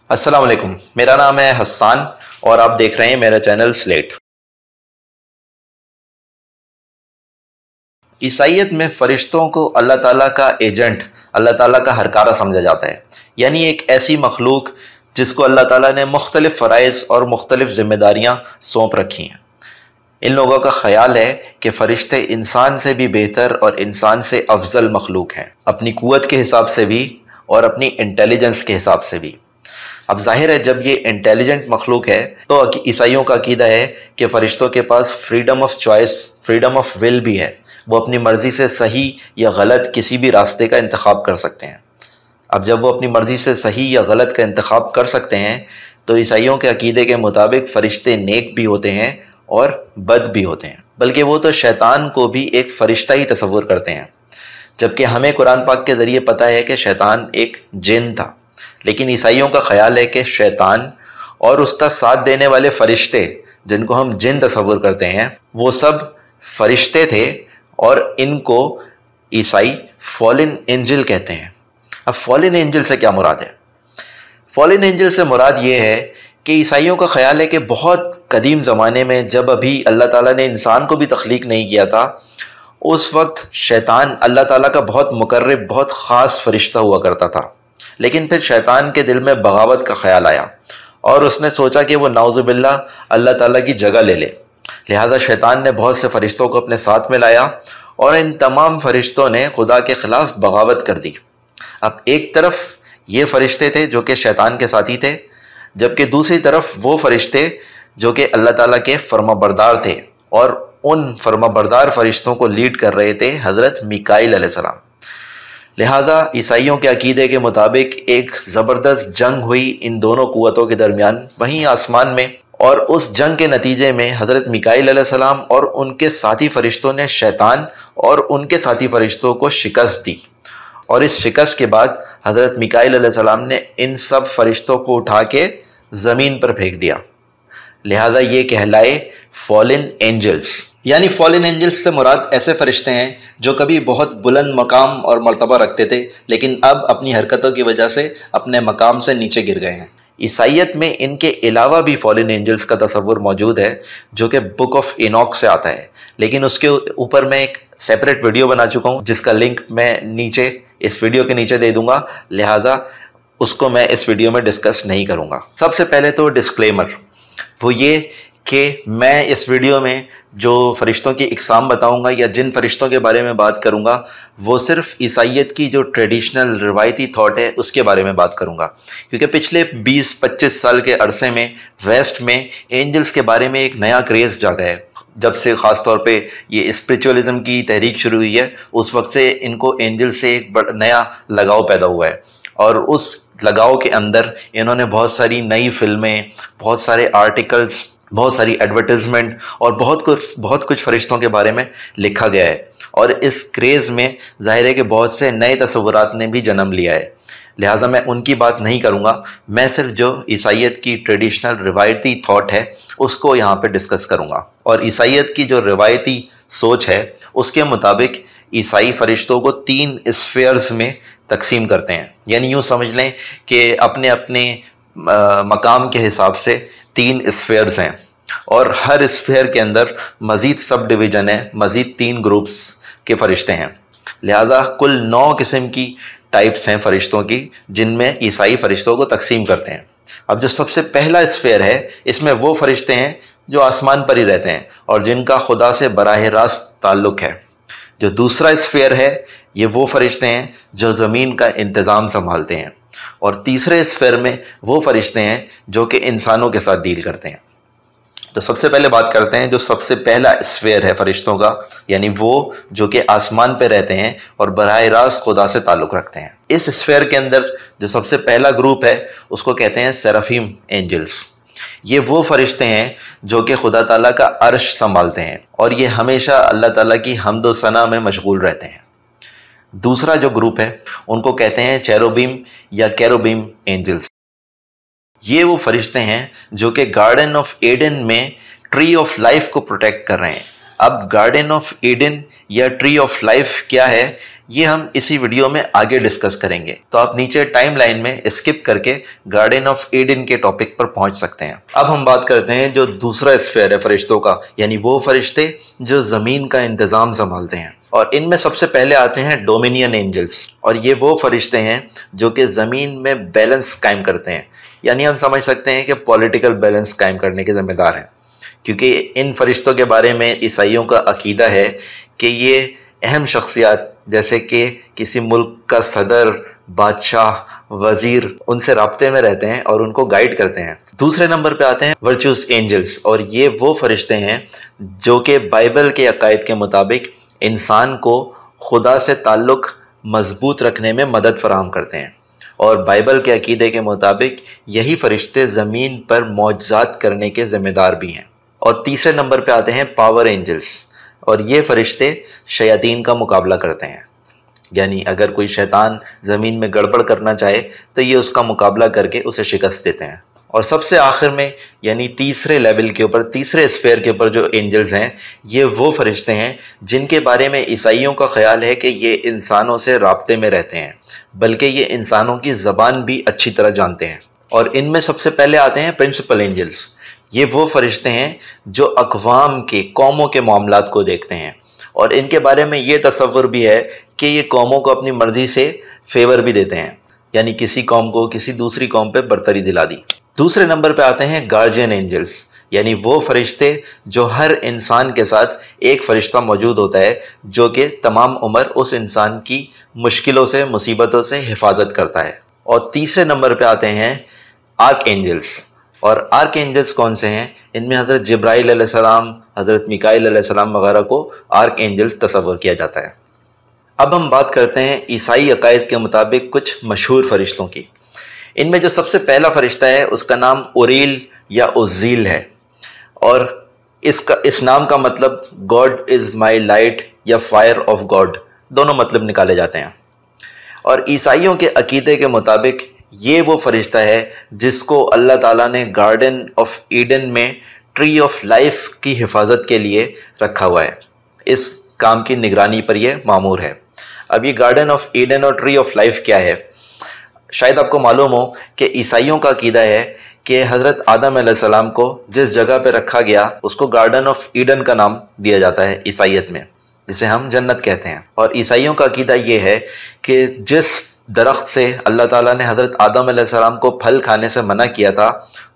अस्सलाम वालेकुम, मेरा नाम है हस्सान और आप देख रहे हैं मेरा चैनल स्लेट। ईसाईयत में फ़रिश्तों को अल्लाह ताला का एजेंट, अल्लाह ताला का हरकारा समझा जाता है। यानी एक ऐसी मखलूक जिसको अल्लाह ताला ने मुख्तलिफ़ फ़राइज़ और मुख्तलिफ़ ज़िम्मेदारियाँ सौंप रखी हैं। इन लोगों का ख़याल है कि फ़रिश्ते इंसान से भी बेहतर और इंसान से अफजल मखलूक हैं, अपनी क़ुव्वत के हिसाब से भी और अपनी इंटेलिजेंस के हिसाब से भी। अब ज़ाहिर है, जब ये इंटेलिजेंट मखलूक है तो ईसाइयों का अकीदा है कि फ़रिश्तों के पास freedom of choice, freedom of will भी है। वो अपनी मर्ज़ी से सही या गलत किसी भी रास्ते का इंतखाब कर सकते हैं। अब जब वो अपनी मर्ज़ी से सही या गलत का इंतखाब कर सकते हैं तो ईसाइयों के अकीदे के मुताबिक फ़रिश्ते नेक भी होते हैं और बद भी होते हैं, बल्कि वो तो शैतान को भी एक फ़रिश्ता ही तसव्वुर करते हैं। जबकि हमें कुरान पाक के ज़रिए पता है कि शैतान एक जिन था, लेकिन ईसाइयों का ख़याल है कि शैतान और उसका साथ देने वाले फ़रिश्ते जिनको हम जिन तसव्वुर करते हैं वो सब फ़रिश्ते थे और इनको ईसाई फॉलन एंजल कहते हैं। अब फॉलन एंजल से क्या मुराद है? फॉलन एंजल से मुराद ये है कि ईसाइयों का ख़याल है कि बहुत कदीम ज़माने में जब अभी अल्लाह ताला ने इंसान को भी तख्लीक नहीं किया था, उस वक्त शैतान अल्लाह ताला का बहुत मुकर्रब, बहुत ख़ास फ़रिश्ता हुआ करता था। लेकिन फिर शैतान के दिल में बगावत का ख़याल आया और उसने सोचा कि वो नाउज़ुबिल्लाह अल्लाह ताला की जगह ले ले। लिहाजा शैतान ने बहुत से फ़रिश्तों को अपने साथ में लाया और इन तमाम फ़रिश्तों ने खुदा के ख़िलाफ़ बगावत कर दी। अब एक तरफ ये फ़रिश्ते थे जो कि शैतान के साथी थे, जबकि दूसरी तरफ वो फ़रिश्ते जो कि अल्लाह ताला के फर्माबरदार थे और उन फर्माबरदार फ़रिश्तों को लीड कर रहे थे हज़रत मीकाईल अलैहिस्सलाम। लिहाजा ईसाइयों के अकीदे के मुताबिक एक ज़बरदस्त जंग हुई इन दोनों क़ुव्वतों के दरमियान वहीं आसमान में, और उस जंग के नतीजे में हज़रत मीकाईल अलैहिस्सलाम और उनके साथी फ़रिश्तों ने शैतान और उनके साथी फ़रिश्तों को शिकस्त दी। और इस शिकस्त के बाद हज़रत मीकाईल अलैहिस्सलाम ने इन सब फ़रिश्तों को उठा के ज़मीन पर फेंक दिया। लिहाजा ये कहलाए फॉलन एंजल्स। यानी फॉलन एंजल्स से मुराद ऐसे फ़रिश्ते हैं जो कभी बहुत बुलंद मकाम और मर्तबा रखते थे, लेकिन अब अपनी हरकतों की वजह से अपने मकाम से नीचे गिर गए हैं। ईसाईयत में इनके अलावा भी फॉलन एंजल्स का तसव्वुर मौजूद है जो कि बुक ऑफ इनॉक से आता है, लेकिन उसके ऊपर मैं एक सेपरेट वीडियो बना चुका हूँ जिसका लिंक मैं नीचे इस वीडियो के नीचे दे दूँगा। लिहाजा उसको मैं इस वीडियो में डिस्कस नहीं करूँगा। सबसे पहले तो डिस्क्लेमर वो ये कि मैं इस वीडियो में जो फ़रिश्तों की इक़साम बताऊंगा या जिन फ़रिश्तों के बारे में बात करूंगा वो सिर्फ़ ईसाईयत की जो ट्रेडिशनल रिवायती थॉट है उसके बारे में बात करूंगा, क्योंकि पिछले 20-25 साल के अरसे में वेस्ट में एंजल्स के बारे में एक नया क्रेज़ जागा है। जब से ख़ास तौर पे ये स्पिरिचुअलिज़म की तहरीक शुरू हुई है उस वक्त से इनको एंजल से एक नया लगाव पैदा हुआ है, और उस लगाव के अंदर इन्होंने बहुत सारी नई फ़िल्में, बहुत सारे आर्टिकल्स, बहुत सारी एडवर्टाइजमेंट और बहुत कुछ फ़रिश्तों के बारे में लिखा गया है। और इस क्रेज़ में ज़ाहिर है कि बहुत से नए तसव्वुरात ने भी जन्म लिया है। लिहाजा मैं उनकी बात नहीं करूँगा, मैं सिर्फ जो ईसाईयत की ट्रेडिशनल रिवायती थॉट है उसको यहाँ पे डिस्कस करूँगा। और ईसाईयत की जो रिवायती सोच है उसके मुताबिक ईसाई फ़रिश्तों को 3 स्फीयर्स में तकसीम करते हैं। यानी यूँ समझ लें कि अपने अपने मकाम के हिसाब से 3 स्फीयर्स हैं और हर स्फीयर के अंदर मज़ीद सब डिवीज़न है, मज़ीद 3 ग्रुप्स के फ़रिश्ते हैं। लिहाजा कुल 9 किस्म की टाइप्स हैं फ़रिश्तों की जिनमें ईसाई फ़रिश्तों को तकसीम करते हैं। अब जो सबसे पहला स्फीयर है इसमें वो फ़रिश्ते हैं जो आसमान पर ही रहते हैं और जिनका खुदा से बराह रास्त ताल्लुक़ है। जो दूसरा स्फीयर है ये वो फ़रिश्ते हैं जो ज़मीन का इंतज़ाम संभालते हैं, और तीसरे स्फीयर में वो फ़रिश्ते हैं जो कि इंसानों के साथ डील करते हैं। तो सबसे पहले बात करते हैं जो सबसे पहला स्फीयर है फ़रिश्तों का, यानी वो जो कि आसमान पे रहते हैं और बराह रास्त खुदा से ताल्लुक़ रखते हैं। इस स्फीयर के अंदर जो सबसे पहला ग्रुप है उसको कहते हैं सेराफीम एंजल्स। ये वो फ़रिश्ते हैं जो कि खुदा ताला का अर्श संभालते हैं और ये हमेशा अल्लाह ताला की हम्द व सना में मशगूल रहते हैं। दूसरा जो ग्रुप है उनको कहते हैं चेरोबीम या केरोबीम एंजल्स। ये वो फ़रिश्ते हैं जो कि गार्डन ऑफ एडन में ट्री ऑफ लाइफ को प्रोटेक्ट कर रहे हैं। اب گارڈن آف ایڈن یا ٹری آف لائف کیا ہے یہ ہم اسی ویڈیو میں آگے ڈسکس کریں گے، تو آپ نیچے ٹائم لائن میں اسکپ کر کے گارڈن آف ایڈن کے ٹاپک پر پہنچ سکتے ہیں۔ اب ہم بات کرتے ہیں جو دوسرا اسفیئر ہے فرشتوں کا، یعنی وہ فرشتے جو زمین کا انتظام سنبھالتے ہیں، اور ان میں سب سے پہلے آتے ہیں ڈومینین اینجلز، اور یہ وہ فرشتے ہیں جو کہ زمین میں بیلنس قائم کرتے ہیں، یعنی ہم سمجھ سکتے ہیں کہ پولیٹیکل بیلنس قائم کرنے کے ذمہ دار ہیں، کیونکہ ان فرشتوں کے بارے میں عیسائیوں کا عقیدہ ہے کہ یہ اہم شخصیات جیسے کہ کسی ملک کا صدر، بادشاہ، وزیر ان سے رابطے میں رہتے ہیں اور ان کو گائیڈ کرتے ہیں۔ دوسرے نمبر پہ آتے ہیں ورچوس اینجلز، اور یہ وہ فرشتے ہیں جو کہ بائبل کے عقائد کے مطابق انسان کو خدا سے تعلق مضبوط رکھنے میں مدد فراہم کرتے ہیں، اور بائبل کے عقیدے کے مطابق یہی فرشتے زمین پر معجزات کرنے کے ذمہ دار بھی ہیں۔ اور تیسرے نمبر پہ آتے ہیں پاور اینجلز، اور یہ فرشتے شیاطین کا مقابلہ کرتے ہیں، یعنی اگر کوئی شیطان زمین میں گڑبڑ کرنا چاہے تو یہ اس کا مقابلہ کر کے اسے شکست دیتے ہیں۔ اور سب سے آخر میں یعنی تیسرے لیول کے اوپر، تیسرے اسفیئر کے اوپر جو اینجلز ہیں، یہ وہ فرشتے ہیں جن کے بارے میں عیسائیوں کا خیال ہے کہ یہ انسانوں سے رابطے میں رہتے ہیں، بلکہ یہ انسانوں کی زبان بھی اچھی طرح جانتے ہیں۔ اور ان میں سب سے پہلے آتے ہیں پرنسپل اینجلز، یہ وہ فرشتے ہیں جو اقوام کے، قوموں کے معاملات کو دیکھتے ہیں، اور ان کے بارے میں یہ تصور بھی ہے کہ یہ قوموں کو اپنی مرضی سے فیور بھی دیتے ہیں، یعنی کسی قوم کو کسی دوسری قوم پہ برتری دلا دی۔ دوسرے نمبر پہ آتے ہیں گارجین اینجلز، یعنی وہ فرشتے جو ہر انسان کے ساتھ ایک فرشتہ موجود ہوتا ہے جو کہ تمام عمر اس انسان کی مشکلوں سے، مصیبتوں سے حفاظت کرتا ہے۔ اور تیسرے نمبر پہ آتے ہیں آرک اینجلز، اور آرک اینجلز کون سے ہیں؟ ان میں حضرت جبرائیل علیہ السلام، حضرت میکائیل علیہ السلام وغیرہ کو آرک اینجلز تصور کیا جاتا ہے۔ اب ہم بات کرتے ہیں عیسائی عقائد کے مطابق کچھ مشہور فرشتوں کی۔ ان میں جو سب سے پہلا فرشتہ ہے اس کا نام اوریل یا عزیل ہے، اور اس نام کا مطلب گاڈ از مائی لائٹ یا فائر آف گاڈ، دونوں مطلب نکالے جاتے ہیں۔ اور عیسائیوں کے عقیدے کے مطابق یہ وہ فرشتہ ہے جس کو اللہ تعالیٰ نے گارڈن آف ایڈن میں ٹری آف لائف کی حفاظت کے لیے رکھا ہوا ہے، اس کام کی نگرانی پر یہ مامور ہے۔ اب یہ گارڈن آف ایڈن اور ٹری آف لائف کیا ہے؟ شاید آپ کو معلوم ہو کہ عیسائیوں کا عقیدہ ہے کہ حضرت آدم علیہ السلام کو جس جگہ پہ رکھا گیا اس کو گارڈن آف ایڈن کا نام دیا جاتا ہے عیسائیت میں، جسے ہم جنت کہتے ہیں۔ اور عیسائیوں کا عقیدہ یہ ہے کہ جس درخت سے اللہ تعالیٰ نے حضرت آدم علیہ السلام کو پھل کھانے سے منع کیا تھا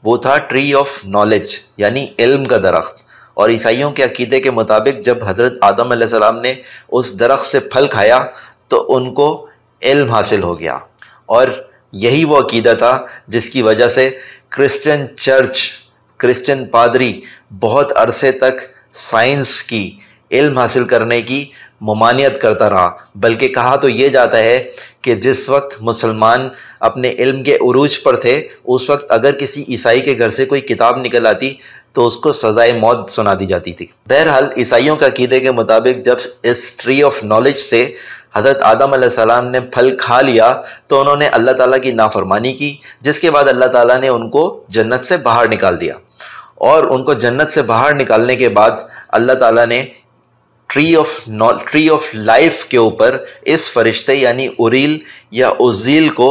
وہ تھا ٹری آف نالج، یعنی علم کا درخت۔ اور عیسائیوں کے عقیدے کے مطابق جب حضرت آدم علیہ السلام نے اس درخت سے پھل کھایا تو ان کو علم حاصل ہو گیا، اور یہی وہ عقیدہ تھا جس کی وجہ سے کرسچن چرچ، کرسچن پادری بہت عرصے تک سائنس کی، علم حاصل کرنے کی ممانعت کرتا رہا، بلکہ کہا تو یہ جاتا ہے کہ جس وقت مسلمان اپنے علم کے عروج پر تھے اس وقت اگر کسی عیسائی کے گھر سے کوئی کتاب نکل آتی تو اس کو سزائے موت سنا دی جاتی تھی۔ بہرحال عیسائیوں کے عقیدے کے مطابق جب اس ٹری آف نالج سے حضرت آدم علیہ السلام نے پھل کھا لیا تو انہوں نے اللہ تعالیٰ کی نافرمانی کی، جس کے بعد اللہ تعالیٰ نے ان کو جنت سے باہر نکال دیا، اور ان کو جنت سے باہر نکالنے کے بعد اللہ تعالیٰ نے ٹری آف لائف کے اوپر اس فرشتے یعنی اوریل یا عزیل کو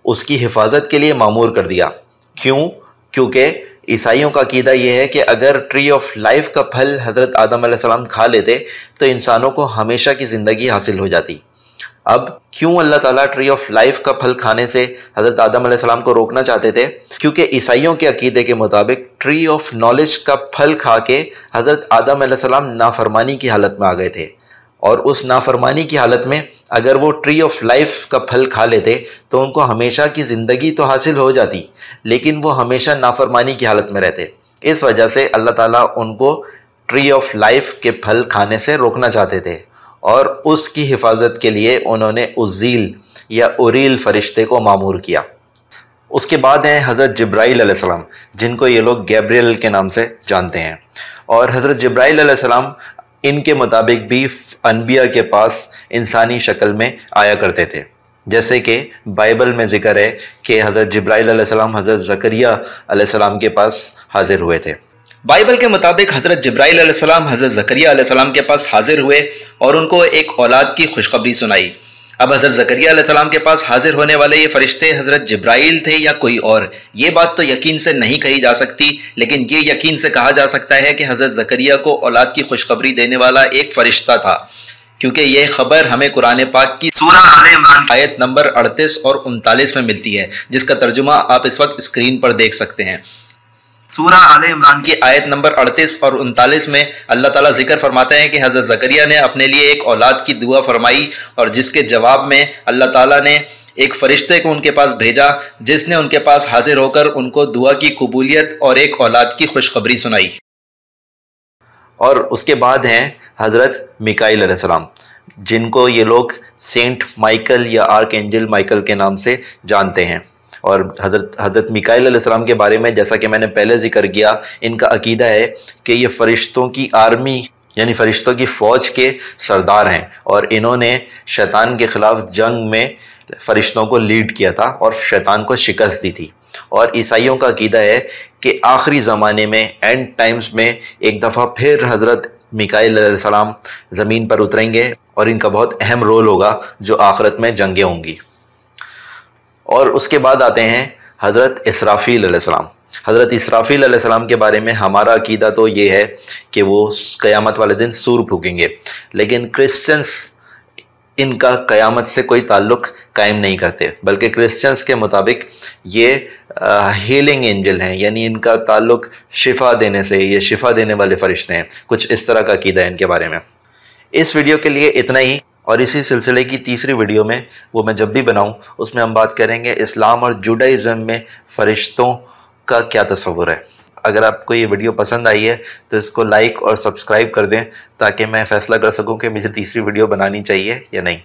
اس کی حفاظت کے لیے مامور کر دیا۔ کیوں؟ کیونکہ عیسائیوں کا عقیدہ یہ ہے کہ اگر ٹری آف لائف کا پھل حضرت آدم علیہ السلام کھا لیتے تو انسانوں کو ہمیشہ کی زندگی حاصل ہو جاتی۔ اب کیوں اللہ تعالیٰ ٹری آف لائف کا پھل کھانے سے حضرت آدم علیہ السلام کو روکنا چاہتے تھے؟ کیونکہ عیسائیوں کے عقیدے کے مطابق ٹری آف نالج کا پھل کھا کے حضرت آدم علیہ السلام نافرمانی کی حالت میں آ گئے تھے، اور اس نافرمانی کی حالت میں اگر وہ ٹری آف لائف کا پھل کھا لیتے تو ان کو ہمیشہ کی زندگی تو حاصل ہو جاتی، لیکن وہ ہمیشہ نافرمانی کی حالت میں رہتے۔ اس وجہ سے اللہ تعالیٰ ان کو ٹری آف لائف کے پھل کھانے سے روکنا چاہتے تھے، اور اس کی حفاظت کے لیے انہوں نے عزیل یا اوریل فرشتے کو مامور کیا۔ اس کے بعد ہیں حضرت جبرائیل علیہ السلام، جن کو یہ لوگ گیبریل کے نام سے جانتے ہیں، اور حضرت جبرائیل علیہ السلام ان کے مطابق بھی انبیاء کے پاس انسانی شکل میں آیا کرتے تھے، جیسے کہ بائبل میں ذکر ہے کہ حضرت جبرائیل علیہ السلام حضرت زکریا علیہ السلام کے پاس حاضر ہوئے تھے۔ बाइबल के मुताबिक हज़रत जिब्राइल अलैहिस्सलाम हज़रत ज़करिया अलैहिस्सलाम के पास हाजिर हुए और उनको एक औलाद की खुशखबरी सुनाई। अब हज़रत ज़करिया अलैहिस्सलाम के पास हाजिर होने वाले ये फरिश्ते हज़रत जिब्राइल थे या कोई और, ये बात तो यकीन से नहीं कही जा सकती, लेकिन ये यकीन से कहा जा सकता है कि हज़रत ज़करिया को औलाद की खुशखबरी देने वाला एक फ़रिश्ता था, क्योंकि ये खबर हमें कुरान पाक की सूरह आले इमरान आयत नंबर 38 और 39 में मिलती है, जिसका तर्जुमा आप इस वक्त स्क्रीन पर देख सकते हैं। सूरह आले इमरान की आयत नंबर 38 और 39 में अल्लाह ताला जिक्र फरमाते हैं कि हज़रत ज़करिया ने अपने लिए एक औलाद की दुआ फरमाई और जिसके जवाब में अल्लाह ताला ने एक फ़रिश्ते को उनके पास भेजा, जिसने उनके पास हाजिर होकर उनको दुआ की कबूलियत और एक औलाद की खुशखबरी सुनाई। और उसके बाद हैं हज़रत मिकाईल अलैहिस्सलाम, जिनको ये लोग सेंट माइकल या आर्क एंजल माइकल के नाम से जानते हैं। और हज़रत मिकाईल अलैहिस्सलाम के बारे में जैसा कि मैंने पहले ज़िक्र किया, इनका अकीदा है कि ये फ़रिश्तों की आर्मी यानी फ़रिश्तों की फ़ौज के सरदार हैं और इन्होंने शैतान के ख़िलाफ़ जंग में फ़रिश्तों को लीड किया था और शैतान को शिकस्त दी थी। और ईसाइयों का अकीदा है कि आखिरी ज़माने में, एंड टाइम्स में, एक दफ़ा फिर हज़रत मिकाईल अलैहिस्सलाम ज़मीन पर उतरेंगे और इनका बहुत अहम रोल होगा जो आखिरत में जंगें होंगी। और उसके बाद आते हैं हज़रत इसराफ़ील अलैहिस्सलाम। हज़रत इसराफ़ील अलैहिस्सलाम के बारे में हमारा अकीदा तो ये है कि वो क़यामत वाले दिन सूर फूकेंगे, लेकिन क्रिश्चियंस इनका क़यामत से कोई ताल्लुक़ कायम नहीं करते, बल्कि क्रिश्चियंस के मुताबिक ये हीलिंग एंजल हैं, यानी इनका ताल्लुक़ शिफा देने से, ये शिफा देने वाले फ़रिश्ते हैं। कुछ इस तरह का अकीदा है इनके बारे में। इस वीडियो के लिए इतना ही, और इसी सिलसिले की तीसरी वीडियो में, वो मैं जब भी बनाऊं, उसमें हम बात करेंगे इस्लाम और जुडाइज़म में फ़रिश्तों का क्या तस्वुर है। अगर आपको ये वीडियो पसंद आई है तो इसको लाइक और सब्सक्राइब कर दें, ताकि मैं फ़ैसला कर सकूं कि मुझे तीसरी वीडियो बनानी चाहिए या नहीं।